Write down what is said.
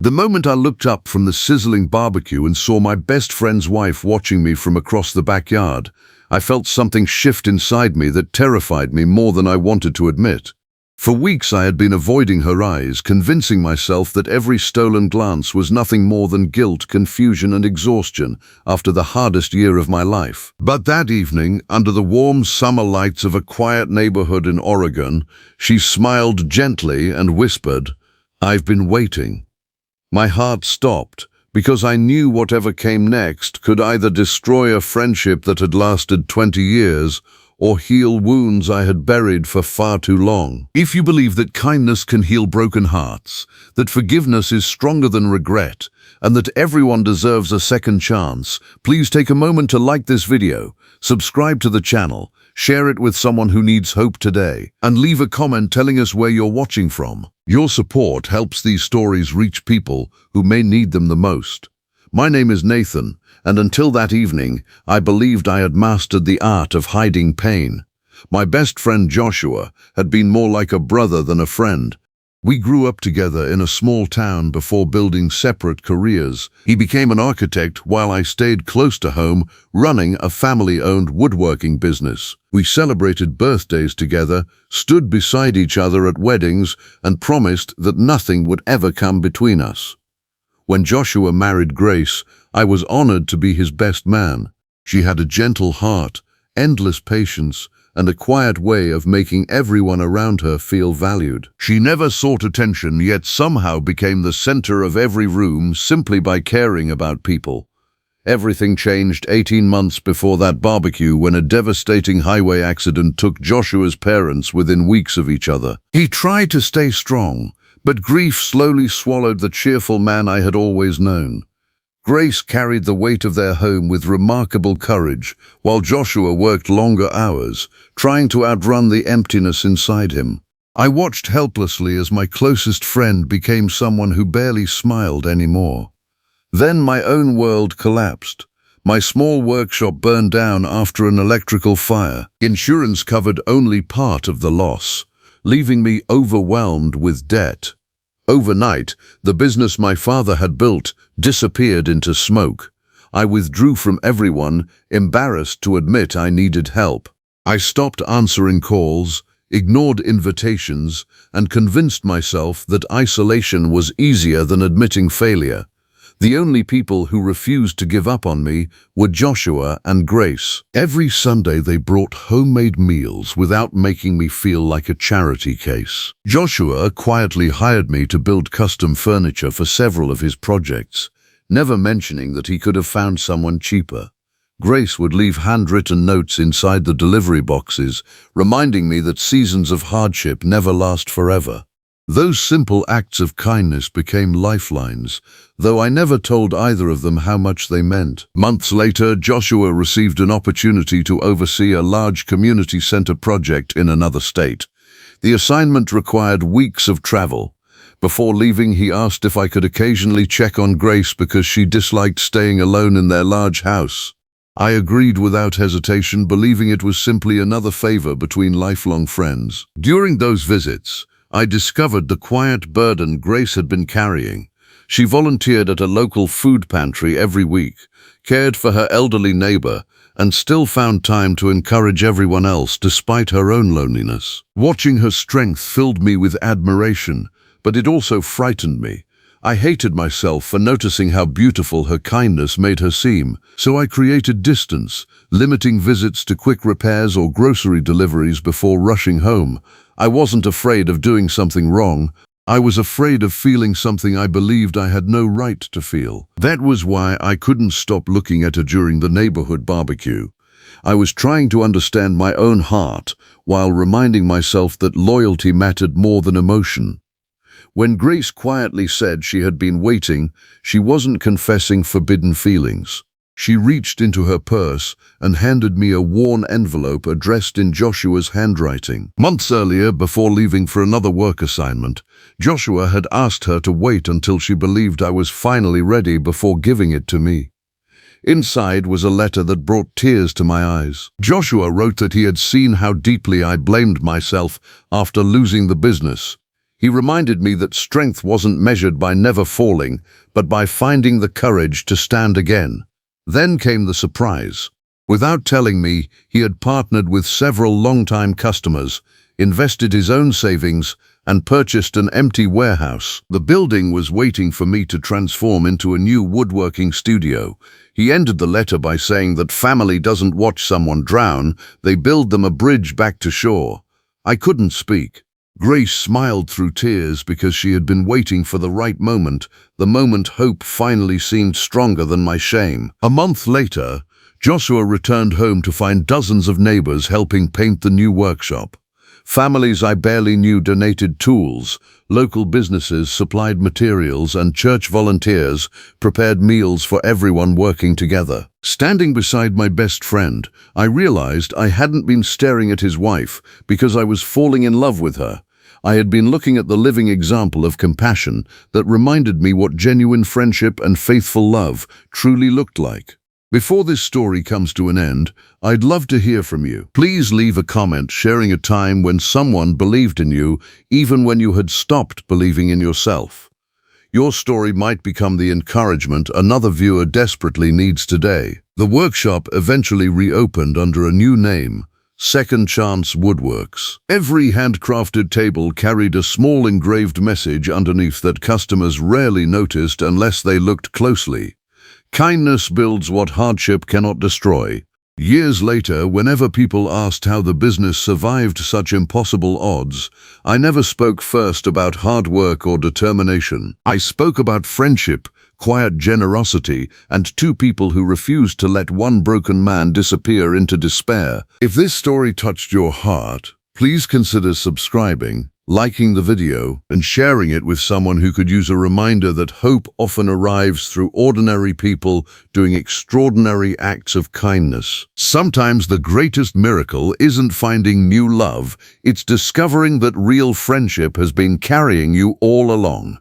The moment I looked up from the sizzling barbecue and saw my best friend's wife watching me from across the backyard, I felt something shift inside me that terrified me more than I wanted to admit. For weeks I had been avoiding her eyes, convincing myself that every stolen glance was nothing more than guilt, confusion, and exhaustion after the hardest year of my life. But that evening, under the warm summer lights of a quiet neighborhood in Oregon, she smiled gently and whispered, "I've been waiting." My heart stopped, because I knew whatever came next could either destroy a friendship that had lasted 20 years or heal wounds I had buried for far too long. If you believe that kindness can heal broken hearts, that forgiveness is stronger than regret, and that everyone deserves a second chance, please take a moment to like this video, subscribe to the channel, share it with someone who needs hope today, and leave a comment telling us where you're watching from. Your support helps these stories reach people who may need them the most. My name is Nathan, and until that evening, I believed I had mastered the art of hiding pain. My best friend Joshua had been more like a brother than a friend. We grew up together in a small town before building separate careers. He became an architect while I stayed close to home, running a family-owned woodworking business. We celebrated birthdays together, stood beside each other at weddings, and promised that nothing would ever come between us. When Joshua married Grace, I was honored to be his best man. She had a gentle heart, endless patience, and a quiet way of making everyone around her feel valued. She never sought attention, yet somehow became the center of every room simply by caring about people. Everything changed 18 months before that barbecue when a devastating highway accident took Joshua's parents within weeks of each other. He tried to stay strong, but grief slowly swallowed the cheerful man I had always known. Grace carried the weight of their home with remarkable courage, while Joshua worked longer hours, trying to outrun the emptiness inside him. I watched helplessly as my closest friend became someone who barely smiled anymore. Then my own world collapsed. My small workshop burned down after an electrical fire. Insurance covered only part of the loss, leaving me overwhelmed with debt. Overnight, the business my father had built disappeared into smoke. I withdrew from everyone, embarrassed to admit I needed help. I stopped answering calls, ignored invitations, and convinced myself that isolation was easier than admitting failure. The only people who refused to give up on me were Joshua and Grace. Every Sunday they brought homemade meals without making me feel like a charity case. Joshua quietly hired me to build custom furniture for several of his projects, never mentioning that he could have found someone cheaper. Grace would leave handwritten notes inside the delivery boxes, reminding me that seasons of hardship never last forever. Those simple acts of kindness became lifelines, though I never told either of them how much they meant. Months later, Joshua received an opportunity to oversee a large community center project in another state. The assignment required weeks of travel. Before leaving, he asked if I could occasionally check on Grace because she disliked staying alone in their large house. I agreed without hesitation, believing it was simply another favor between lifelong friends. During those visits, I discovered the quiet burden Grace had been carrying. She volunteered at a local food pantry every week, cared for her elderly neighbor, and still found time to encourage everyone else despite her own loneliness. Watching her strength filled me with admiration, but it also frightened me. I hated myself for noticing how beautiful her kindness made her seem, so I created distance, limiting visits to quick repairs or grocery deliveries before rushing home. I wasn't afraid of doing something wrong. I was afraid of feeling something I believed I had no right to feel. That was why I couldn't stop looking at her during the neighborhood barbecue. I was trying to understand my own heart while reminding myself that loyalty mattered more than emotion. When Grace quietly said she had been waiting, she wasn't confessing forbidden feelings. She reached into her purse and handed me a worn envelope addressed in Joshua's handwriting. Months earlier, before leaving for another work assignment, Joshua had asked her to wait until she believed I was finally ready before giving it to me. Inside was a letter that brought tears to my eyes. Joshua wrote that he had seen how deeply I blamed myself after losing the business. He reminded me that strength wasn't measured by never falling, but by finding the courage to stand again. Then came the surprise. Without telling me, he had partnered with several long-time customers, invested his own savings, and purchased an empty warehouse. The building was waiting for me to transform into a new woodworking studio. He ended the letter by saying that family doesn't watch someone drown, they build them a bridge back to shore. I couldn't speak. Grace smiled through tears because she had been waiting for the right moment, the moment hope finally seemed stronger than my shame. A month later, Joshua returned home to find dozens of neighbors helping paint the new workshop. Families I barely knew donated tools, local businesses supplied materials, and church volunteers prepared meals for everyone working together. Standing beside my best friend, I realized I hadn't been staring at his wife because I was falling in love with her. I had been looking at the living example of compassion that reminded me what genuine friendship and faithful love truly looked like. Before this story comes to an end, I'd love to hear from you. Please leave a comment sharing a time when someone believed in you, even when you had stopped believing in yourself. Your story might become the encouragement another viewer desperately needs today. The workshop eventually reopened under a new name, Second Chance Woodworks. Every handcrafted table carried a small engraved message underneath that customers rarely noticed unless they looked closely. Kindness builds what hardship cannot destroy. Years later, whenever people asked how the business survived such impossible odds, I never spoke first about hard work or determination. I spoke about friendship, quiet generosity, and two people who refused to let one broken man disappear into despair. If this story touched your heart, please consider subscribing, liking the video, and sharing it with someone who could use a reminder that hope often arrives through ordinary people doing extraordinary acts of kindness. Sometimes the greatest miracle isn't finding new love, it's discovering that real friendship has been carrying you all along.